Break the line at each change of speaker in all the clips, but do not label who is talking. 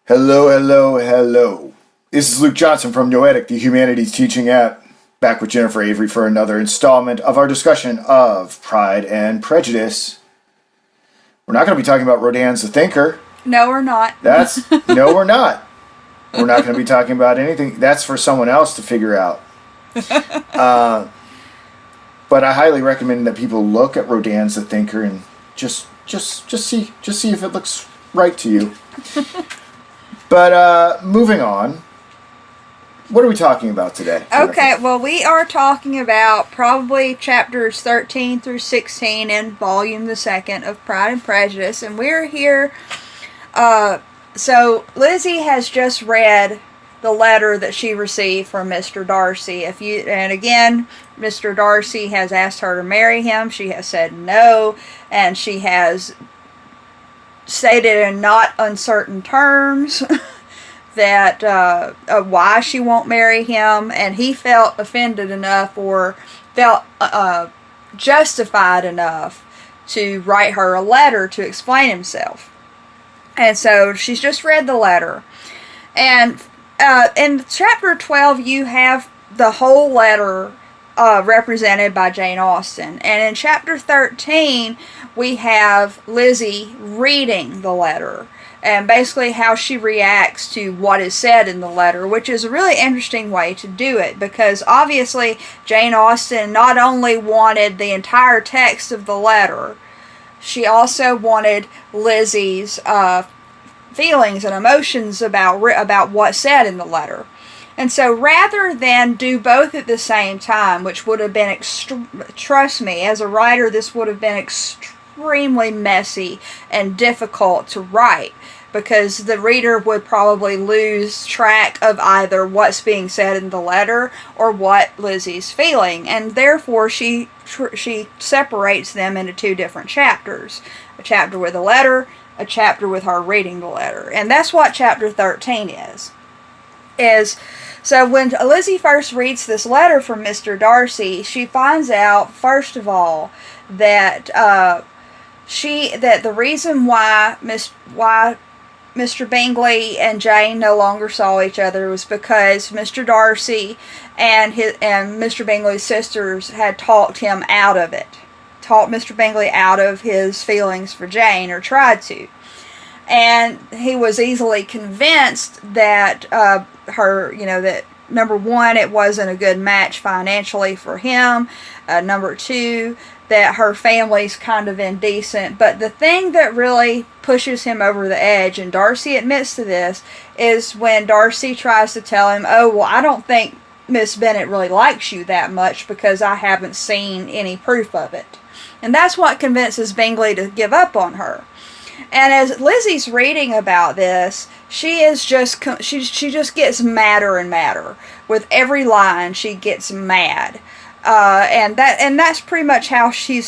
Hello, hello, hello. This is Luke Johnson from Noetic, the Humanities Teaching app, back with Jennifer Avery for another installment of our discussion of Pride and Prejudice. We're not going to be talking about Rodin's The Thinker.
No, we're not.
No, we're not. We're not going to be talking about anything. That's for someone else to figure out. But I highly recommend that people look at Rodin's The Thinker and just see if it looks right to you. But moving on, what are we talking about today, Jennifer?
Okay, well, we are talking about probably chapters 13 through 16 in volume the second of Pride and Prejudice, and we're here. So Lizzie has just read the letter that she received from Mr. Darcy. And again, Mr. Darcy has asked her to marry him. She has said no, and she has stated in not uncertain terms that why she won't marry him, and he felt offended enough or felt justified enough to write her a letter to explain himself. And so she's just read the letter, and in chapter 12 you have the whole letter represented by Jane Austen, and in chapter 13 we have Lizzie reading the letter and basically how she reacts to what is said in the letter, which is a really interesting way to do it, because obviously Jane Austen not only wanted the entire text of the letter, she also wanted Lizzie's feelings and emotions about what's said in the letter. And so rather than do both at the same time, which would have been, trust me, as a writer, this would have been extremely messy and difficult to write, because the reader would probably lose track of either what's being said in the letter or what Lizzie's feeling, and therefore she separates them into two different chapters: a chapter with a letter, a chapter with her reading the letter. And that's what chapter 13 is. So when Lizzie first reads this letter from Mr. Darcy, she finds out, first of all, that the reason why Mr. Bingley and Jane no longer saw each other was because Mr. Darcy and Mr. Bingley's sisters had talked him out of it. Talked Mr. Bingley out of his feelings for Jane, or tried to. And he was easily convinced that that number one, it wasn't a good match financially for him. Number two, that her family's kind of indecent. But the thing that really pushes him over the edge, and Darcy admits to this, is when Darcy tries to tell him, oh, well, I don't think Miss Bennet really likes you that much because I haven't seen any proof of it. And that's what convinces Bingley to give up on her. And as Lizzie's reading about this, she just gets madder and madder. With every line, she gets mad. And that's pretty much how she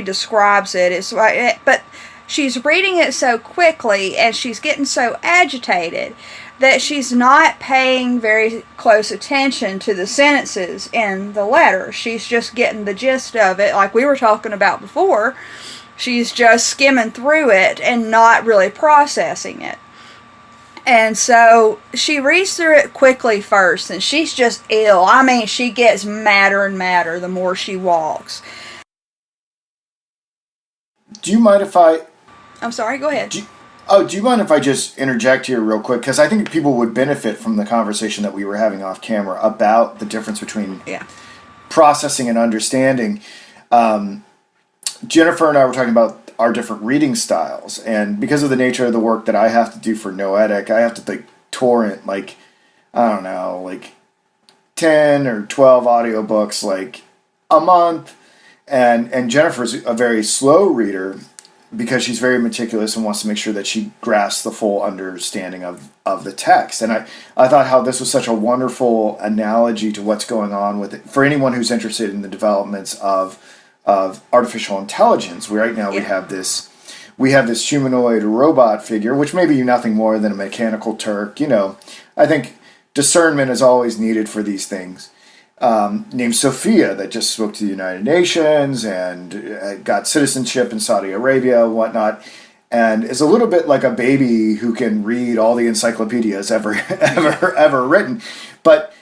describes it. It's like, but she's reading it so quickly and she's getting so agitated that she's not paying very close attention to the sentences in the letter. She's just getting the gist of it, like we were talking about before. She's just skimming through it and not really processing it. And so she reads through it quickly first, and she's just ill. I mean, she gets madder and madder the more she walks.
Do you mind if
I'm sorry, go ahead.
Do you mind if I just interject here real quick? Because I think people would benefit from the conversation that we were having off camera about the difference between processing and understanding. Jennifer and I were talking about our different reading styles, and because of the nature of the work that I have to do for Noetic, I have to torrent 10 or 12 audiobooks a month, and Jennifer's a very slow reader because she's very meticulous and wants to make sure that she grasps the full understanding of the text. And I thought how this was such a wonderful analogy to what's going on with it for anyone who's interested in the developments of artificial intelligence. Right now we have this humanoid robot figure, which may be nothing more than a mechanical Turk. I think discernment is always needed for these things. Named Sophia, that just spoke to the United Nations and got citizenship in Saudi Arabia and whatnot. and is a little bit like a baby who can read all the encyclopedias ever written. But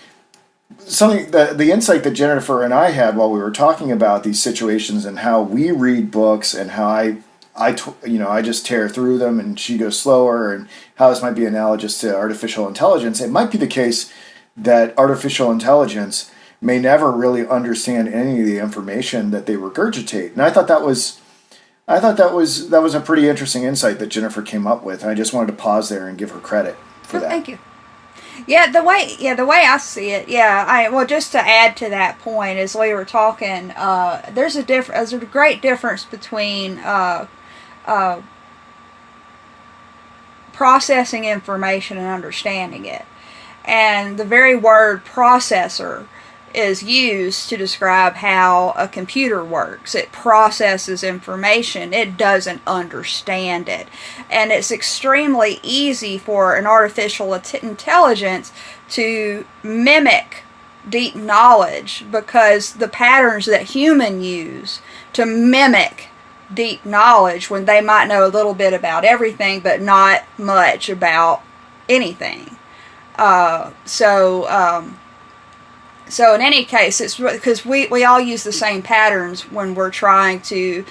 something the insight that Jennifer and I had while we were talking about these situations and how we read books and how I just tear through them and she goes slower, and how this might be analogous to artificial intelligence. It might be the case that artificial intelligence may never really understand any of the information that they regurgitate. And I thought that was a pretty interesting insight that Jennifer came up with. And I just wanted to pause there and give her credit for that.
Thank you. Yeah, the way I see it, just to add to that point, as we were talking, there's a great difference between processing information and understanding it. And the very word processor is used to describe how a computer works. It processes information. It doesn't understand it. And it's extremely easy for an artificial intelligence to mimic deep knowledge, because the patterns that humans use to mimic deep knowledge, when they might know a little bit about everything but not much about anything. So in any case, it's because we all use the same patterns when we're trying to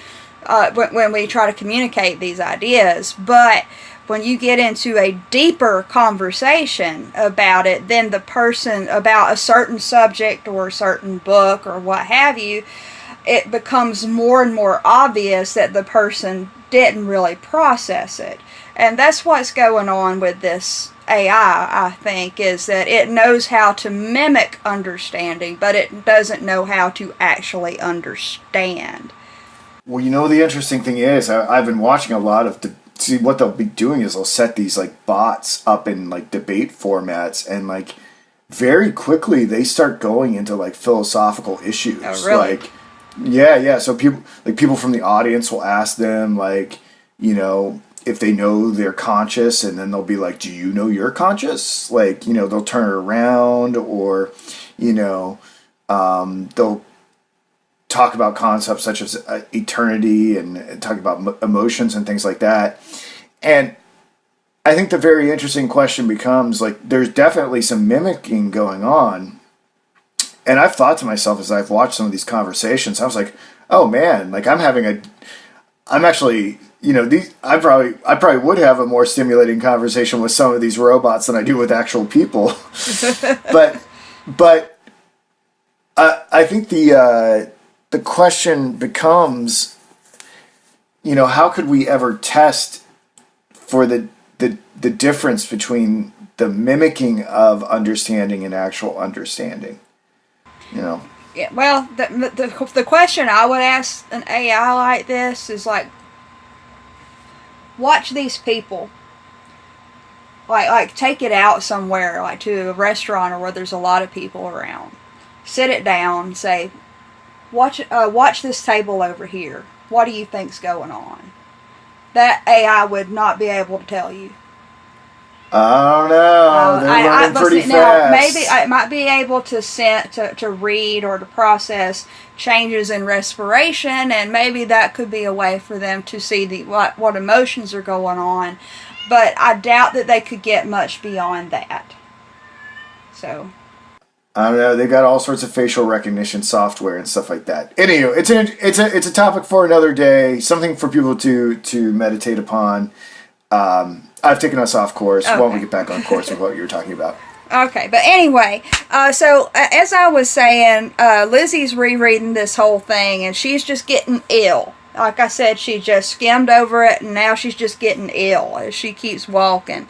when we try to communicate these ideas. But when you get into a deeper conversation about it, then the person about a certain subject or a certain book or what have you, it becomes more and more obvious that the person didn't really process it. And that's what's going on with this AI, I think, is that it knows how to mimic understanding, but it doesn't know how to actually understand.
Well, the interesting thing is, I've been watching a lot of see what they'll be doing is they'll set these like bots up in like debate formats, and like very quickly they start going into like philosophical issues.
Oh, really?
Like, yeah. So people from the audience will ask them like, if they know they're conscious, and then they'll be like, do you know you're conscious? Like, they'll turn it around, or, they'll talk about concepts such as eternity and talk about emotions and things like that. And I think the very interesting question becomes, like, there's definitely some mimicking going on. And I've thought to myself as I've watched some of these conversations, I was like, oh man, like I'm actually, I probably would have a more stimulating conversation with some of these robots than I do with actual people. but I think the question becomes, how could we ever test for the difference between the mimicking of understanding and actual understanding?
Yeah, well, the question I would ask an AI like this is like, watch these people. Like take it out somewhere, like to a restaurant or where there's a lot of people around. Sit it down, say, watch this table over here. What do you think's going on? That AI would not be able to tell you.
I don't know. They're learning pretty fast.
Now, maybe I might be able to read or to process changes in respiration, and maybe that could be a way for them to see what emotions are going on. But I doubt that they could get much beyond that. So
I don't know. They got all sorts of facial recognition software and stuff like that. Anyway, it's a topic for another day. Something for people to meditate upon. I've taken us off course. Okay. Why don't we get back on course with what you were talking about?
Okay, but anyway, so as I was saying, Lizzie's rereading this whole thing, and she's just getting ill. Like I said, she just skimmed over it, and now she's just getting ill as she keeps walking.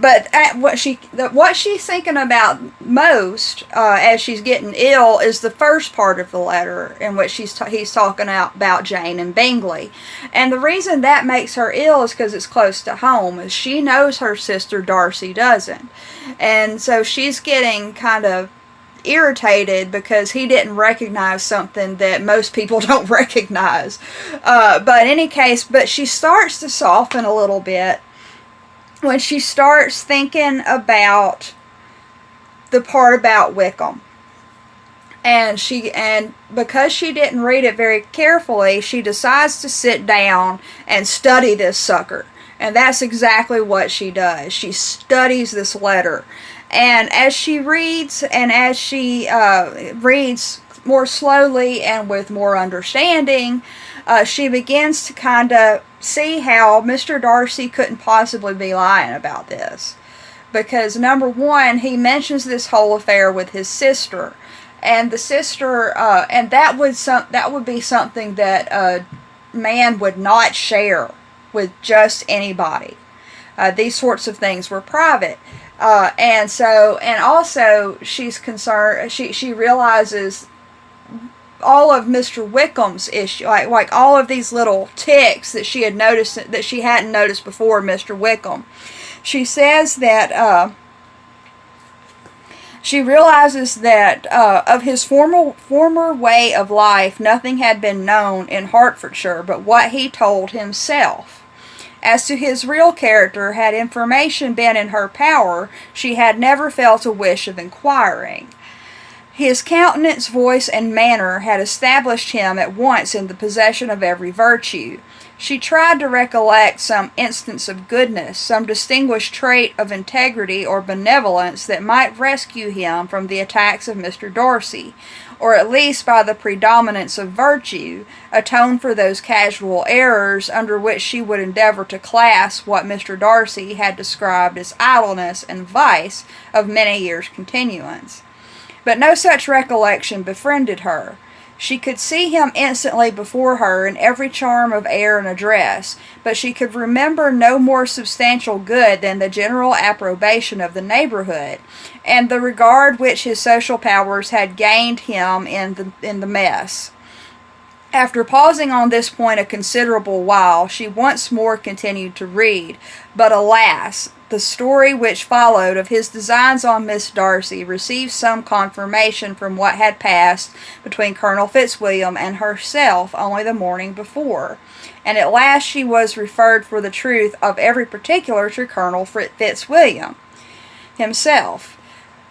But what she's thinking about most as she's getting ill is the first part of the letter, in which he's talking about Jane and Bingley. And the reason that makes her ill is because it's close to home. As she knows her sister Darcy doesn't. And so she's getting kind of irritated because he didn't recognize something that most people don't recognize. But in any case, she starts to soften a little bit when she starts thinking about the part about Wickham. And because she didn't read it very carefully, she decides to sit down and study this sucker. And that's exactly what she does. She studies this letter. And as she reads, and as she reads more slowly and with more understanding, she begins to kind of see how Mr. Darcy couldn't possibly be lying about this. Because number one, he mentions this whole affair with his sister. And the sister, and that would be something that a man would not share with just anybody. These sorts of things were private. And also she's concerned, she realizes all of Mr. Wickham's issue, like all of these little ticks that she had noticed that she hadn't noticed before Mr. Wickham. She says that she realizes that of his former way of life, nothing had been known in Hertfordshire but what he told himself. As to his real character, had information been in her power, she had never felt a wish of inquiring. His countenance, voice, and manner had established him at once in the possession of every virtue. She tried to recollect some instance of goodness, some distinguished trait of integrity or benevolence that might rescue him from the attacks of Mr. Darcy, or at least by the predominance of virtue, atone for those casual errors under which she would endeavor to class what Mr. Darcy had described as idleness and vice of many years' continuance. But no such recollection befriended her. She could see him instantly before her in every charm of air and address, but she could remember no more substantial good than the general approbation of the neighborhood, and the regard which his social powers had gained him in the mess. After pausing on this point a considerable while, she once more continued to read, but alas! The story which followed of his designs on Miss Darcy received some confirmation from what had passed between Colonel Fitzwilliam and herself only the morning before, and at last she was referred for the truth of every particular to Colonel Fitzwilliam himself,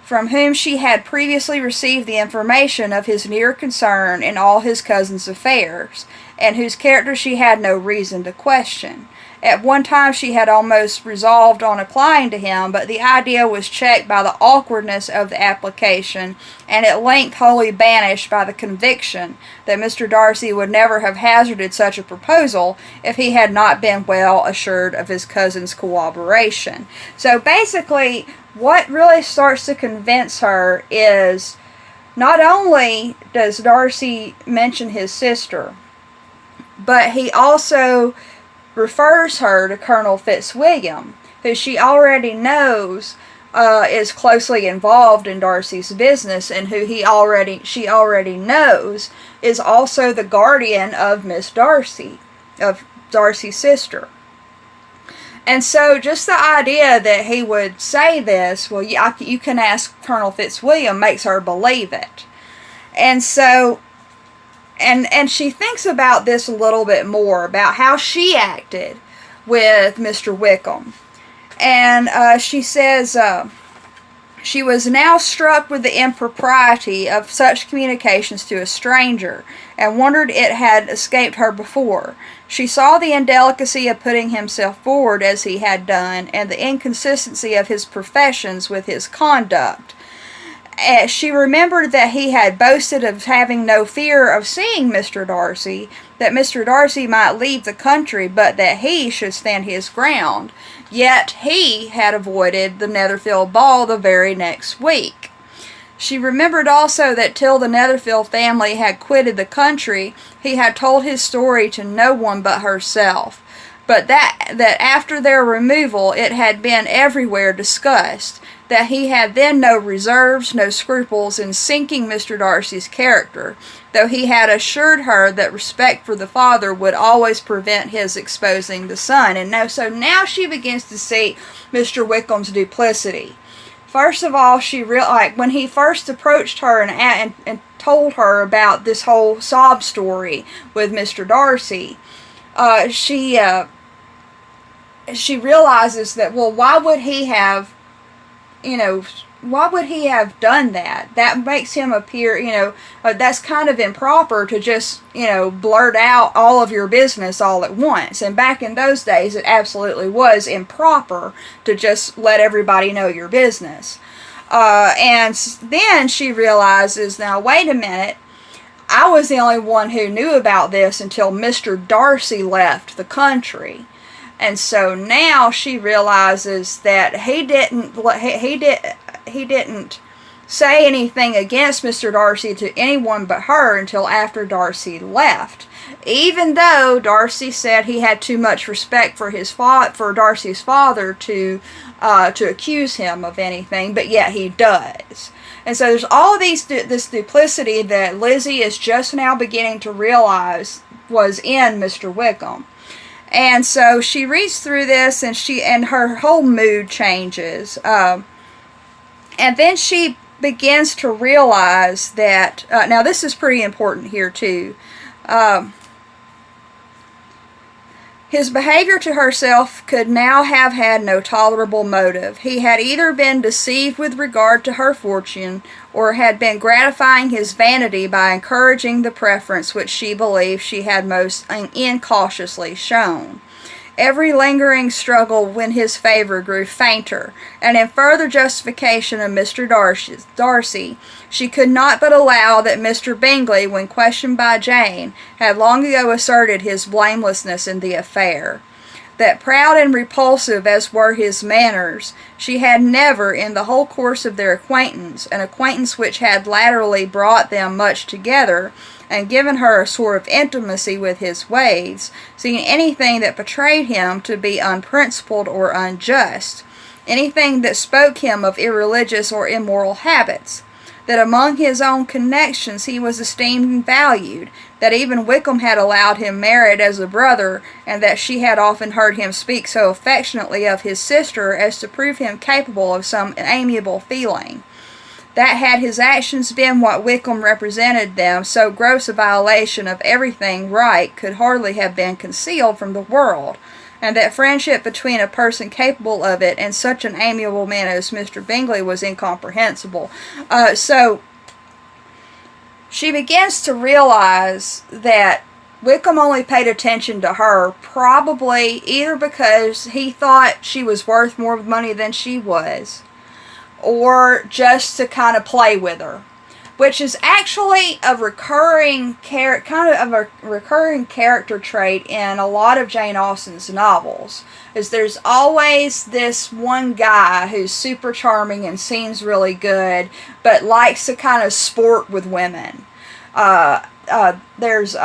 from whom she had previously received the information of his near concern in all his cousin's affairs, and whose character she had no reason to question. At one time she had almost resolved on applying to him, but the idea was checked by the awkwardness of the application, and at length wholly banished by the conviction that Mr. Darcy would never have hazarded such a proposal if he had not been well assured of his cousin's cooperation. So basically, what really starts to convince her is not only does Darcy mention his sister, but he also refers her to Colonel Fitzwilliam, who she already knows is closely involved in Darcy's business, and who she already knows is also the guardian of Miss Darcy, of Darcy's sister. And so just the idea that he would say this, well, you can ask Colonel Fitzwilliam, makes her believe it. And so And she thinks about this a little bit more, about how she acted with Mr. Wickham. And she says she was now struck with the impropriety of such communications to a stranger, and wondered it had escaped her before. She saw the indelicacy of putting himself forward as he had done, and the inconsistency of his professions with his conduct. She remembered that he had boasted of having no fear of seeing Mr. Darcy, that Mr. Darcy might leave the country, but that he should stand his ground. Yet he had avoided the Netherfield ball the very next week. She remembered also that till the Netherfield family had quitted the country, he had told his story to no one but herself, but that after their removal it had been everywhere discussed, that he had then no reserves, no scruples in sinking Mr. Darcy's character, though he had assured her that respect for the father would always prevent his exposing the son. And so now she begins to see Mr. Wickham's duplicity. First of all, she realized when he first approached her and told her about this whole sob story with Mr. Darcy, she realizes that, well, why would he have why would he have done that? That makes him appear, that's kind of improper to just, blurt out all of your business all at once. And back in those days, it absolutely was improper to just let everybody know your business. And then she realizes, now wait a minute, I was the only one who knew about this until Mr. Darcy left the country. And so now she realizes that he didn't say anything against Mr. Darcy to anyone but her until after Darcy left. Even though Darcy said he had too much respect for Darcy's father to accuse him of anything, but yet he does. And so there's all of this duplicity that Lizzie is just now beginning to realize was in Mr. Wickham. And so she reads through this, and her whole mood changes. And then she begins to realize that, now this is pretty important here too, his behavior to herself could now have had no tolerable motive. He had either been deceived with regard to her fortune, or had been gratifying his vanity by encouraging the preference which she believed she had most incautiously shown. Every lingering struggle in his favor grew fainter, and in further justification of Mr. Darcy, she could not but allow that Mr. Bingley, when questioned by Jane, had long ago asserted his blamelessness in the affair. That proud and repulsive as were his manners, she had never, in the whole course of their acquaintance, an acquaintance which had latterly brought them much together, and given her a sort of intimacy with his ways, seen anything that betrayed him to be unprincipled or unjust, anything that spoke him of irreligious or immoral habits, that among his own connections he was esteemed and valued, that even Wickham had allowed him merit as a brother, and that she had often heard him speak so affectionately of his sister as to prove him capable of some amiable feeling. That had his actions been what Wickham represented them, so gross a violation of everything right could hardly have been concealed from the world, and that friendship between a person capable of it and such an amiable man as Mr. Bingley was incomprehensible. So she begins to realize that Wickham only paid attention to her, probably either because he thought she was worth more money than she was, or just to kind of play with her, which is actually a recurring character trait in a lot of Jane Austen's novels. Is there's always this one guy who's super charming and seems really good, but likes to kind of sport with women. There's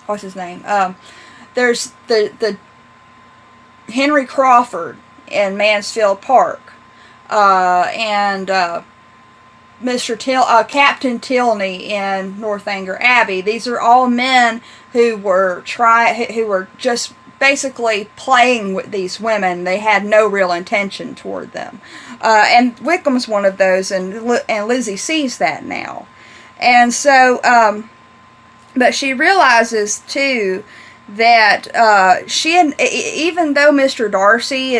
what's his name? There's the Henry Crawford in Mansfield Park, and Captain Tilney in Northanger Abbey. These are all men who were just basically playing with these women. They had no real intention toward them, and Wickham's one of those, and Lizzie sees that now, and so, but she realizes too that even though Mr. Darcy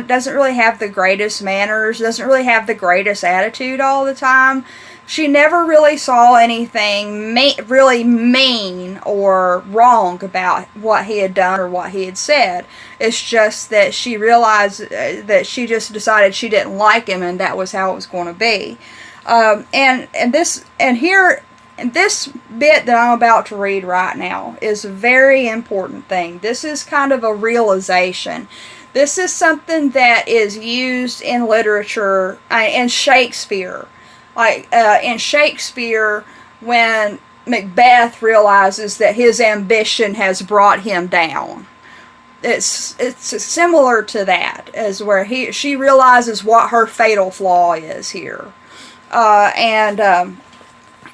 doesn't really have the greatest manners, doesn't really have the greatest attitude all the time, she never really saw anything really mean or wrong about what he had done or what he had said. It's just that she realized that she just decided she didn't like him, and that was how it was going to be. And this bit that I'm about to read right now is a very important thing. This is kind of a realization. This is something that is used in literature, in Shakespeare. In Shakespeare, when Macbeth realizes that his ambition has brought him down. It's similar to that, as where she realizes what her fatal flaw is here.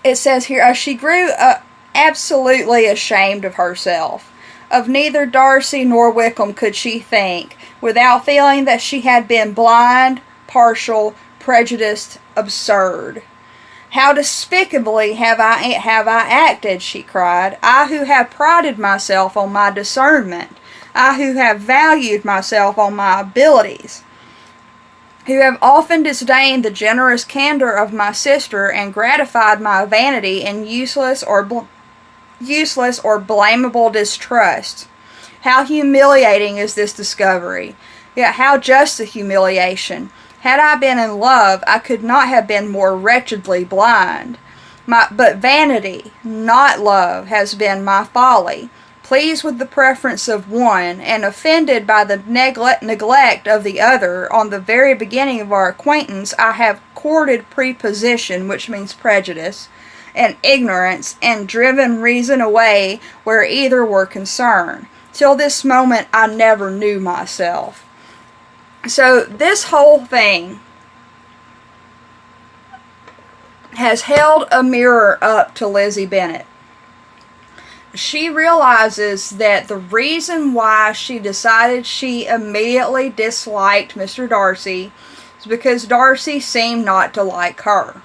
It says here, she grew absolutely ashamed of herself. Of neither Darcy nor Wickham could she think, without feeling that she had been blind, partial, prejudiced, absurd. How despicably have I acted, she cried, I who have prided myself on my discernment, I who have valued myself on my abilities. who have often disdained the generous candor of my sister and gratified my vanity in useless or blamable distrust. How humiliating is this discovery! Yet how just the humiliation! Had I been in love, I could not have been more wretchedly blind. But vanity, not love, has been my folly. Pleased with the preference of one, and offended by the neglect of the other, on the very beginning of our acquaintance, I have courted prepossession, which means prejudice, and ignorance, and driven reason away where either were concerned. Till this moment I never knew myself. So this whole thing has held a mirror up to Lizzie Bennet. She realizes that the reason why she decided she immediately disliked Mr. Darcy is because Darcy seemed not to like her.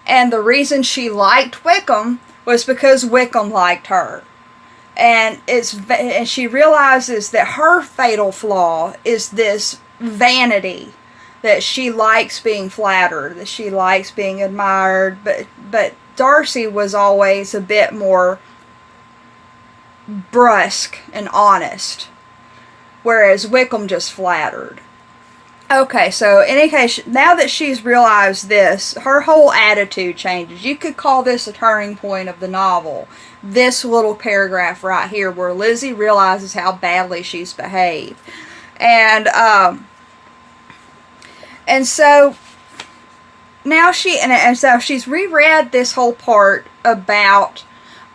And the reason she liked Wickham was because Wickham liked her. And she realizes that her fatal flaw is this vanity, that she likes being flattered, that she likes being admired, but Darcy was always a bit more brusque and honest, whereas Wickham just flattered. Okay, so in any case, now that she's realized this, her whole attitude changes. You could call this a turning point of the novel. This little paragraph right here where Lizzie realizes how badly she's behaved. And so now so she's reread this whole part about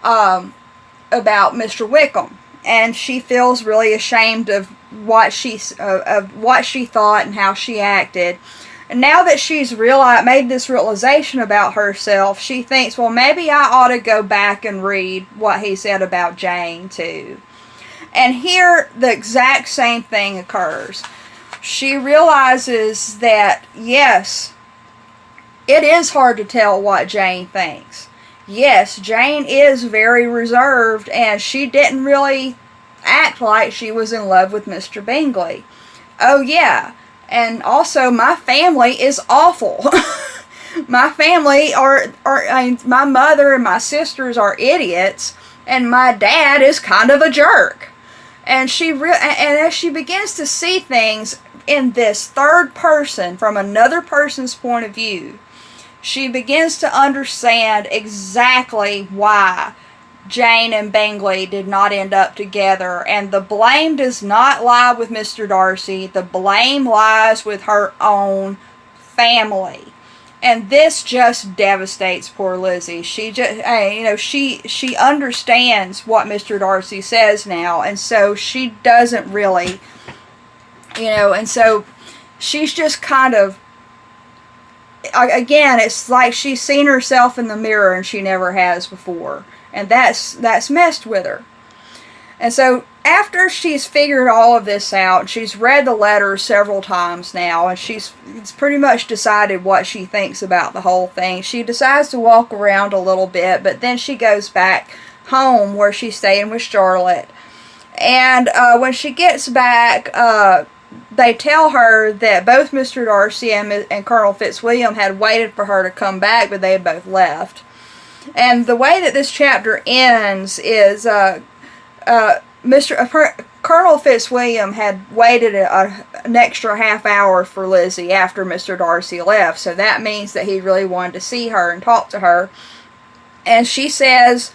Mr. Wickham, and she feels really ashamed of what she thought and how she acted. And now that she's made this realization about herself, she thinks, well, maybe I ought to go back and read what he said about Jane too. And here the exact same thing occurs. She realizes that, yes, it is hard to tell what Jane thinks. Yes, Jane is very reserved, and she didn't really act like she was in love with Mr. Bingley. Oh yeah, and also my family is awful. My family my mother and my sisters are idiots, and my dad is kind of a jerk. And as she begins to see things in this third person, from another person's point of view, she begins to understand exactly why Jane and Bingley did not end up together. And the blame does not lie with Mr. Darcy. The blame lies with her own family. And this just devastates poor Lizzie. She just, she understands what Mr. Darcy says now. And so she doesn't really, and so she's just kind of, again, it's like she's seen herself in the mirror and she never has before. And that's messed with her. And so after she's figured all of this out, she's read the letter several times now, and it's pretty much decided what she thinks about the whole thing. She decides to walk around a little bit, but then she goes back home where she's staying with Charlotte. And when she gets back, they tell her that both Mr. Darcy and Colonel Fitzwilliam had waited for her to come back, but they had both left. And the way that this chapter ends is Colonel Fitzwilliam had waited an extra half hour for Lizzie after Mr. Darcy left, so that means that he really wanted to see her and talk to her. And she says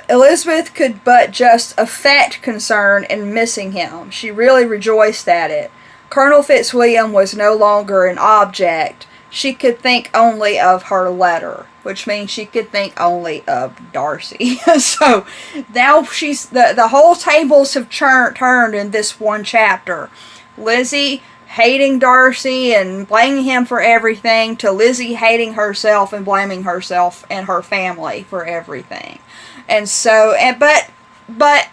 Elizabeth could but just affect concern in missing him. She really rejoiced at it. Colonel Fitzwilliam was no longer an object. She could think only of her letter, which means she could think only of Darcy. So now the whole tables have turned in this one chapter. Lizzie hating Darcy and blaming him for everything, to Lizzie hating herself and blaming herself and her family for everything. And so, but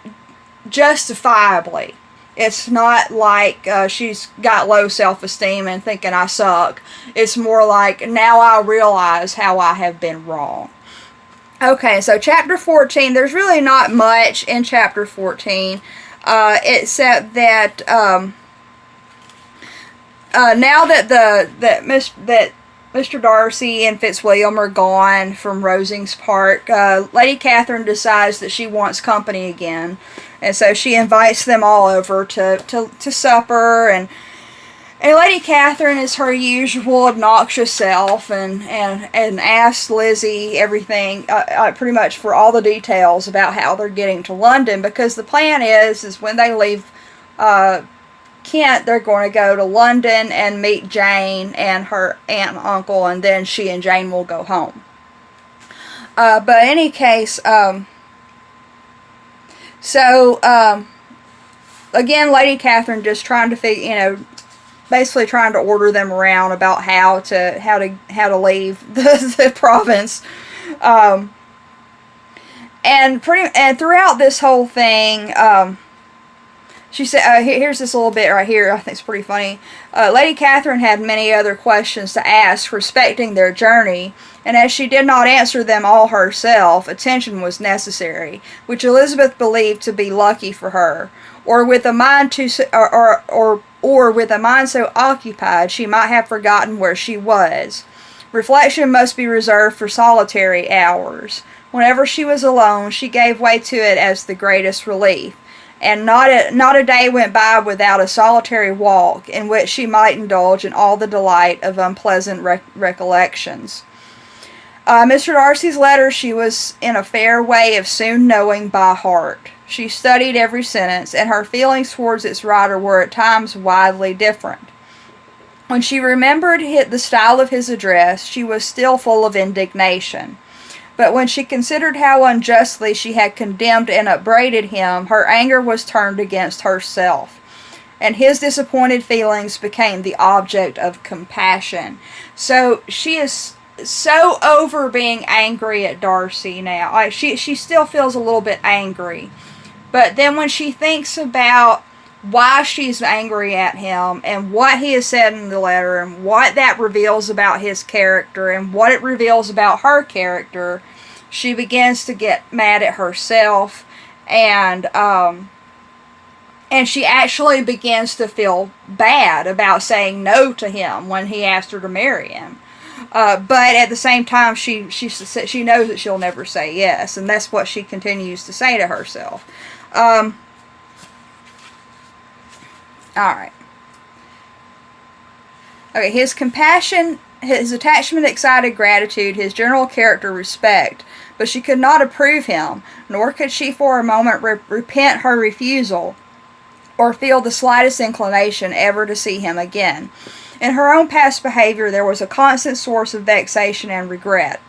justifiably. It's not like she's got low self-esteem and thinking I suck. It's more like, now I realize how I have been wrong. Okay, so chapter 14, there's really not much in chapter 14, except that now that Mr. Darcy and Fitzwilliam are gone from Rosings Park, Lady Catherine decides that she wants company again, and so she invites them all over to supper, and Lady Catherine is her usual obnoxious self, and asks Lizzie everything, pretty much for all the details about how they're getting to London, because the plan is when they leave Kent, they're going to go to London and meet Jane and her aunt and uncle, and then she and Jane will go home. But in any case, again, Lady Catherine just trying to basically trying to order them around about how to leave the province, and throughout this whole thing, she said, here's this little bit right here, I think it's pretty funny. Lady Catherine had many other questions to ask respecting their journey, and as she did not answer them all herself, attention was necessary, which Elizabeth believed to be lucky for her, or with a mind with a mind so occupied she might have forgotten where she was. Reflection must be reserved for solitary hours. Whenever she was alone, she gave way to it as the greatest relief, and not a day went by without a solitary walk in which she might indulge in all the delight of unpleasant recollections. Mr. Darcy's letter she was in a fair way of soon knowing by heart. She studied every sentence, and her feelings towards its writer were at times widely different. When she remembered the style of his address, she was still full of indignation. But when she considered how unjustly she had condemned and upbraided him, her anger was turned against herself, and his disappointed feelings became the object of compassion. So she is so over being angry at Darcy now. Like she still feels a little bit angry. But then when she thinks about why she's angry at him and what he has said in the letter and what that reveals about his character and what it reveals about her character, she begins to get mad at herself, and she actually begins to feel bad about saying no to him when he asked her to marry him. But at the same time, she knows that she'll never say yes, and that's what she continues to say to herself. Alright. Okay, his compassion, his attachment excited gratitude, his general character respect, but she could not approve him, nor could she for a moment repent her refusal, or feel the slightest inclination ever to see him again. In her own past behavior there was a constant source of vexation and regret,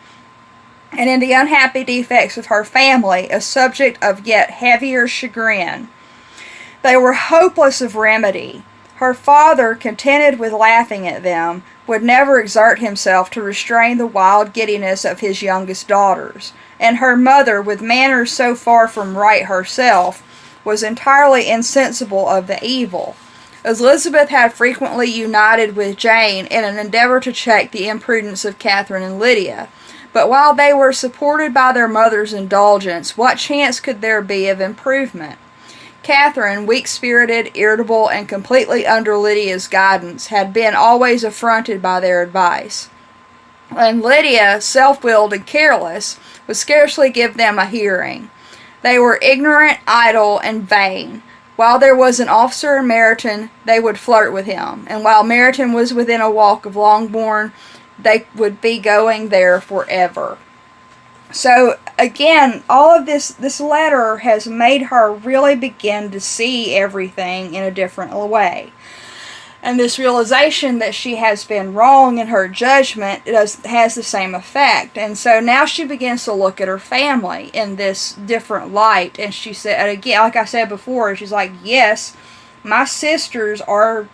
and in the unhappy defects of her family a subject of yet heavier chagrin. They were hopeless of remedy. Her father, contented with laughing at them, would never exert himself to restrain the wild giddiness of his youngest daughters, and her mother, with manners so far from right herself, was entirely insensible of the evil. Elizabeth had frequently united with Jane in an endeavour to check the imprudence of Catherine and Lydia, but while they were supported by their mother's indulgence, what chance could there be of improvement? Catherine, weak-spirited, irritable, and completely under Lydia's guidance, had been always affronted by their advice. And Lydia, self-willed and careless, would scarcely give them a hearing. They were ignorant, idle, and vain. While there was an officer in Meryton, they would flirt with him, and while Meryton was within a walk of Longbourn, they would be going there forever. So, again, all of this letter has made her really begin to see everything in a different way. And this realization that she has been wrong in her judgment has the same effect. And so now she begins to look at her family in this different light. And she said, again, like I said before, she's like, yes, my sisters are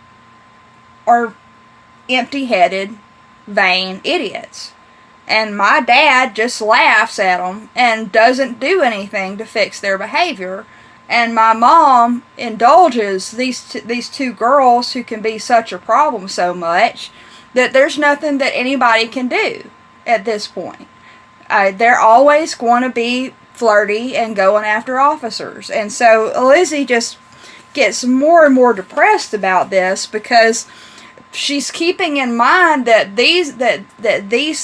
empty-headed, vain idiots. And my dad just laughs at them and doesn't do anything to fix their behavior. And my mom indulges these two girls who can be such a problem so much that there's nothing that anybody can do at this point. They're always going to be flirty and going after officers. And so Lizzie just gets more and more depressed about this because she's keeping in mind that these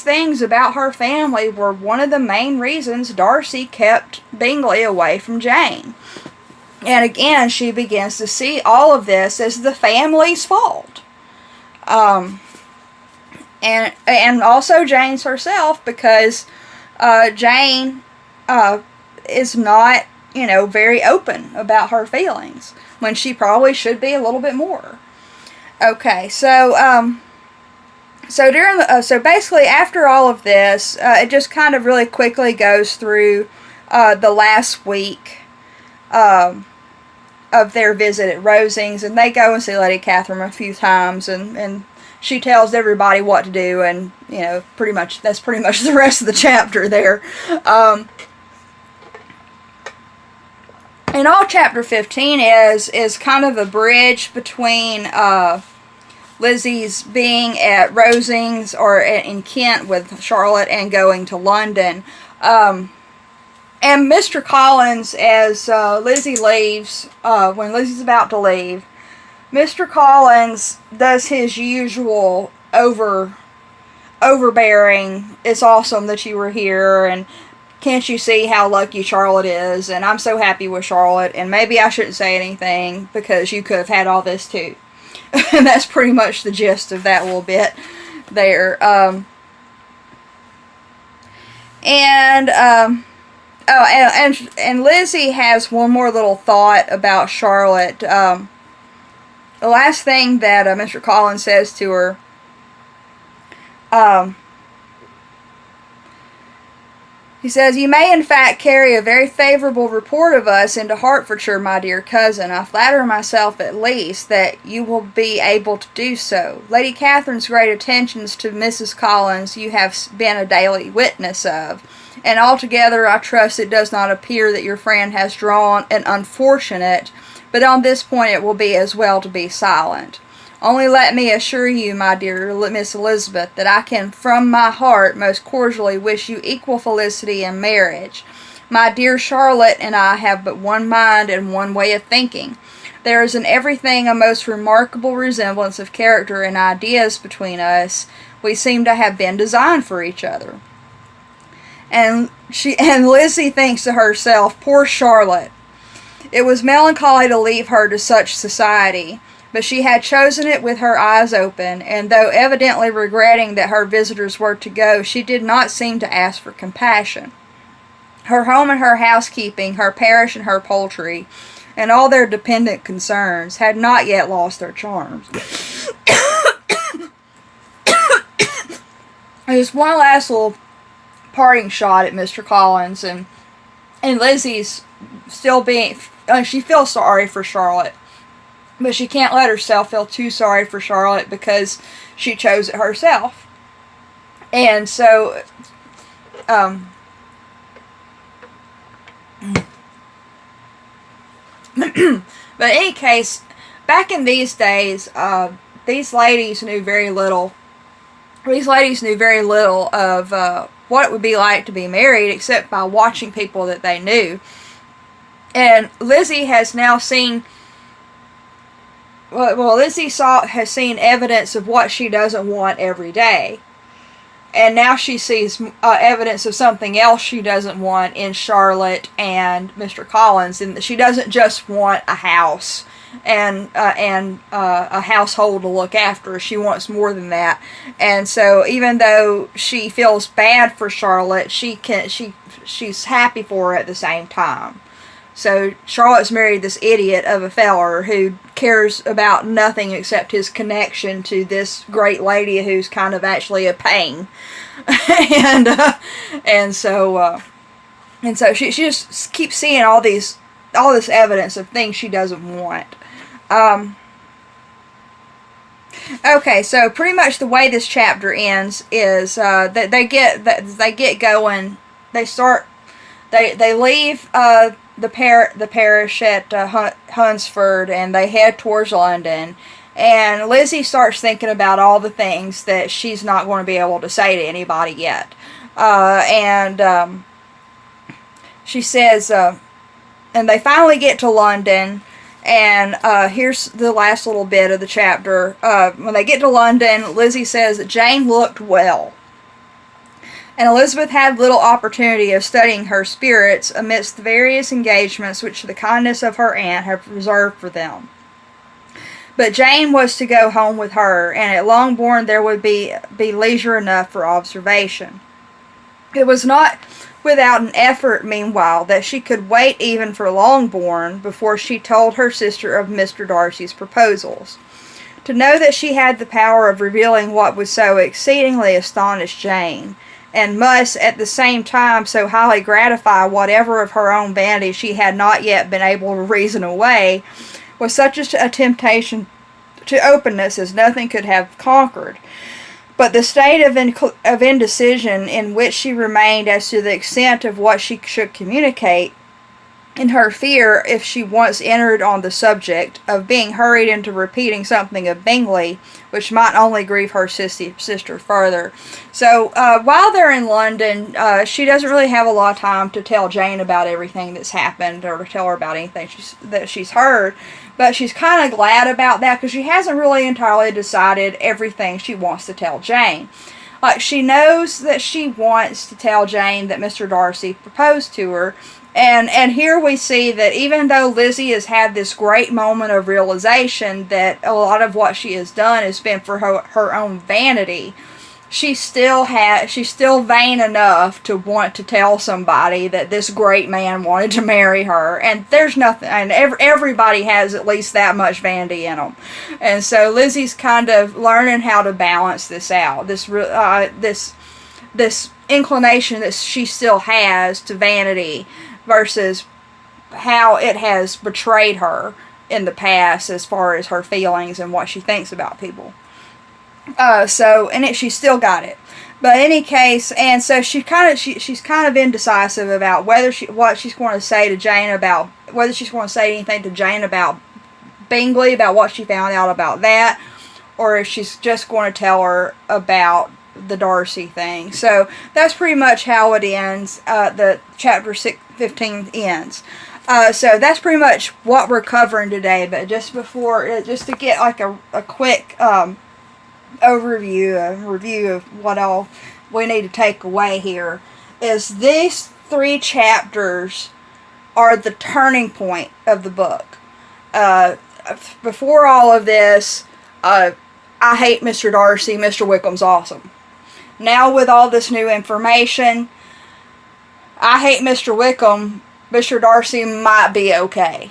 things about her family were one of the main reasons Darcy kept Bingley away from Jane. And again, she begins to see all of this as the family's fault. And also Jane's herself, because Jane is not, very open about her feelings, when she probably should be a little bit more. Okay, so so basically after all of this, it just kind of really quickly goes through the last week of their visit at Rosings, and they go and see Lady Catherine a few times, and she tells everybody what to do, and pretty much that's pretty much the rest of the chapter there. And all chapter 15 is kind of a bridge between Lizzie's being at Rosings or in Kent with Charlotte and going to London. And Mr. Collins, as Lizzie leaves, when Lizzie's about to leave, Mr. Collins does his usual overbearing, "It's awesome that you were here," and "Can't you see how lucky Charlotte is?" and "I'm so happy with Charlotte," and "Maybe I shouldn't say anything because you could have had all this too." And that's pretty much the gist of that little bit there. And Lizzie has one more little thought about Charlotte. The last thing that Mr. Collins says to her, he says, "You may in fact carry a very favorable report of us into Hertfordshire, my dear cousin. I flatter myself at least that you will be able to do so. Lady Catherine's great attentions to Mrs. Collins you have been a daily witness of, and altogether I trust it does not appear that your friend has drawn an unfortunate, but on this point it will be as well to be silent. Only let me assure you, my dear Miss Elizabeth, that I can from my heart most cordially wish you equal felicity in marriage. My dear Charlotte and I have but one mind and one way of thinking. There is in everything a most remarkable resemblance of character and ideas between us. We seem to have been designed for each other." And Lizzie thinks to herself, poor Charlotte. It was melancholy to leave her to such society, but she had chosen it with her eyes open, and though evidently regretting that her visitors were to go, she did not seem to ask for compassion. Her home and her housekeeping, her parish and her poultry, and all their dependent concerns had not yet lost their charms. There's one last little parting shot at Mr. Collins, and Lizzie's still being, she feels sorry for Charlotte. But she can't let herself feel too sorry for Charlotte because she chose it herself. And so, but in any case, back in these days, these ladies knew very little. These ladies knew very little of what it would be like to be married, except by watching people that they knew. And Lizzie has now seen. Well, Lizzie has seen evidence of what she doesn't want every day. And now she sees evidence of something else she doesn't want in Charlotte and Mr. Collins. And she doesn't just want a house and a household to look after. She wants more than that. And so even though she feels bad for Charlotte, she's happy for her at the same time. So Charlotte's married this idiot of a feller who cares about nothing except his connection to this great lady who's kind of actually a pain, and so she just keeps seeing all this evidence of things she doesn't want. Okay, so pretty much the way this chapter ends is that they get going. They leave the parish at Hunsford, and they head towards London. And Lizzie starts thinking about all the things that she's not going to be able to say to anybody yet. She says, and they finally get to London, And here's the last little bit of the chapter. When they get to London, Lizzie says that Jane looked well, and Elizabeth had little opportunity of studying her spirits amidst the various engagements which the kindness of her aunt had reserved for them. But Jane was to go home with her, and at Longbourn there would be leisure enough for observation. It was not without an effort, meanwhile, that she could wait even for Longbourn before she told her sister of Mr. Darcy's proposals. To know that she had the power of revealing what would so exceedingly astonish Jane, and must at the same time so highly gratify whatever of her own vanity she had not yet been able to reason away, was such a temptation to openness as nothing could have conquered. But the state of indecision in which she remained as to the extent of what she should communicate, in her fear, if she once entered on the subject, of being hurried into repeating something of Bingley, which might only grieve her sister further. So while they're in London, she doesn't really have a lot of time to tell Jane about everything that's happened, or to tell her about anything that she's heard. But she's kind of glad about that, because she hasn't really entirely decided everything she wants to tell Jane. Like, she knows that she wants to tell Jane that Mr. Darcy proposed to her. And here we see that even though Lizzie has had this great moment of realization that a lot of what she has done has been for her own vanity, she's still vain enough to want to tell somebody that this great man wanted to marry her. And there's nothing, and everybody has at least that much vanity in them. And so Lizzie's kind of learning how to balance this out. This inclination that she still has to vanity versus how it has betrayed her in the past as far as her feelings and what she thinks about people. She's still got it. But in any case, and so she's kind of indecisive about what she's going to say to Jane about, whether she's going to say anything to Jane about Bingley, about what she found out about that, or if she's just going to tell her about the Darcy thing. So that's pretty much how it ends. The chapter 15 ends. So that's pretty much what we're covering today. But just to get like a quick review of what all we need to take away here, is these 3 chapters are the turning point of the book. Before all of this, I hate Mr. Darcy, Mr. Wickham's awesome. Now with all this new information, I hate Mr. Wickham, Mr. Darcy might be okay.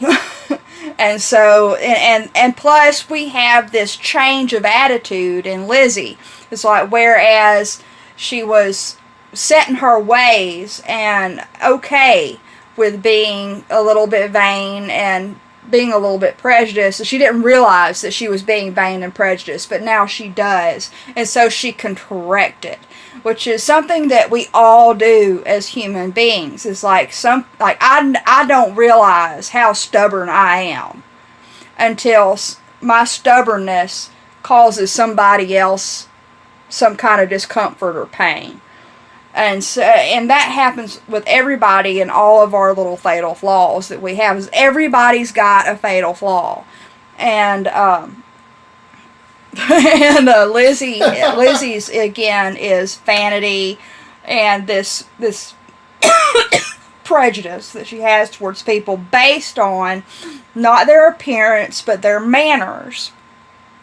And so, and plus we have this change of attitude in Lizzie. It's like, whereas she was set in her ways and okay with being a little bit vain and being a little bit prejudiced, she didn't realize that she was being vain and prejudiced, but now she does. And so she can correct it, which is something that we all do as human beings. It's like I don't realize how stubborn I am until my stubbornness causes somebody else some kind of discomfort or pain. And that happens with everybody in all of our little fatal flaws that we have. Everybody's got a fatal flaw. And Lizzie's again is vanity and this prejudice that she has towards people based on not their appearance but their manners.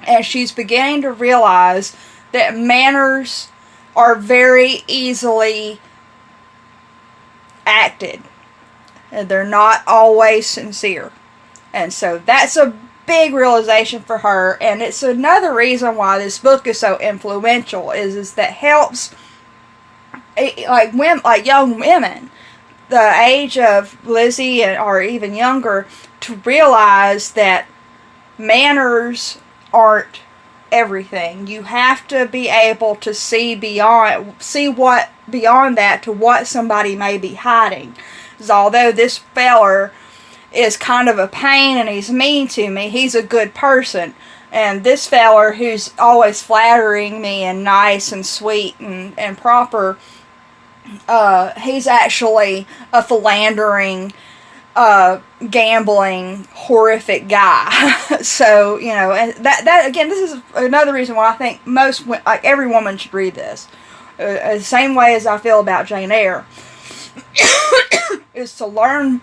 And she's beginning to realize that manners are very easily acted. And they're not always sincere. And so that's a big realization for her, and it's another reason why this book is so influential, is that helps like young women the age of Lizzie or even younger to realize that manners aren't everything. You have to be able to see what beyond that to what somebody may be hiding. Because although this feller is kind of a pain and he's mean to me, he's a good person. And this feller who's always flattering me and nice and sweet and proper, he's actually a philandering, gambling, horrific guy. So, you know, and that again, this is another reason why I think every woman should read this. The same way as I feel about Jane Eyre, is to learn,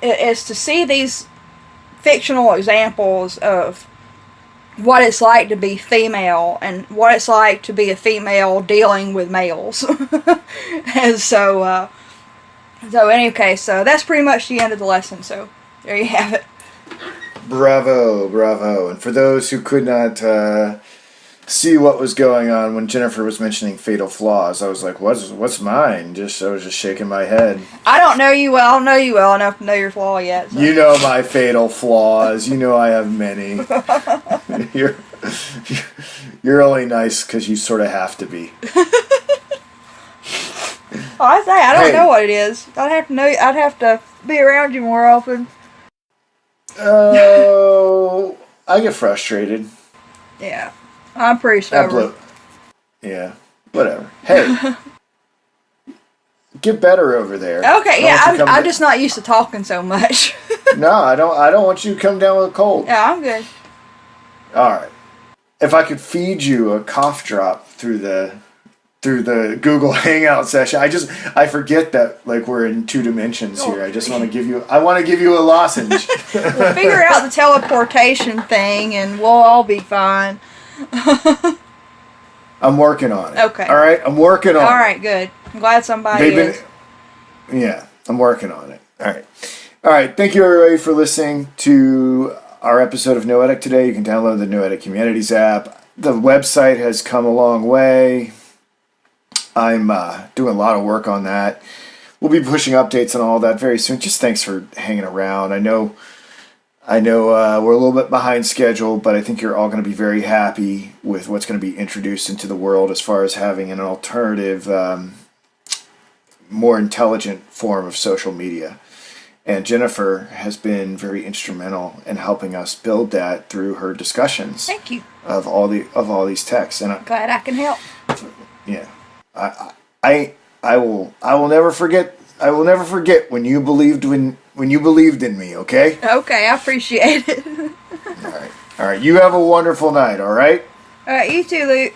is to see these fictional examples of what it's like to be female and what it's like to be a female dealing with males. And so anyway, so that's pretty much the end of the lesson. So there you have it.
Bravo, bravo. And for those who could not see what was going on when Jennifer was mentioning fatal flaws, I was like, what's mine? I was just shaking my head.
I don't know you well. I don't know you well enough to know your flaw yet. So.
You know my fatal flaws. You know I have many. You're only nice because you sort of have to be.
I don't know what it is. I'd have to know. I'd have to be around you more often.
Oh, I get frustrated.
Yeah, I'm pretty stubborn.
Yeah, whatever. Hey, get better over there.
Okay, yeah, I'm just not used to talking so much.
No, I don't want you to come down with a cold.
Yeah, I'm good.
All right. If I could feed you a cough drop through the Google Hangout session, I forget that like we're in 2 dimensions here. I want to give you a lozenge.
We'll figure out the teleportation thing, and we'll all be fine.
I'm working on it.
Okay.
All right, I'm working on it.
All right, good. I'm glad somebody is.
Yeah, I'm working on it. All right. Thank you everybody for listening to our episode of Noetic today. You can download the Noetic Humanities app. The website has come a long way. I'm doing a lot of work on that. We'll be pushing updates and all that very soon. Just thanks for hanging around. I know we're a little bit behind schedule, but I think you're all going to be very happy with what's going to be introduced into the world as far as having an alternative, more intelligent form of social media. And Jennifer has been very instrumental in helping us build that through her discussions.
Thank you.
Of all these texts. And
glad I can help.
Yeah. I will never forget. I will never forget when you believed in me. Okay.
Okay, I appreciate it.
All right. You have a wonderful night. All right.
All right, you too, Luke.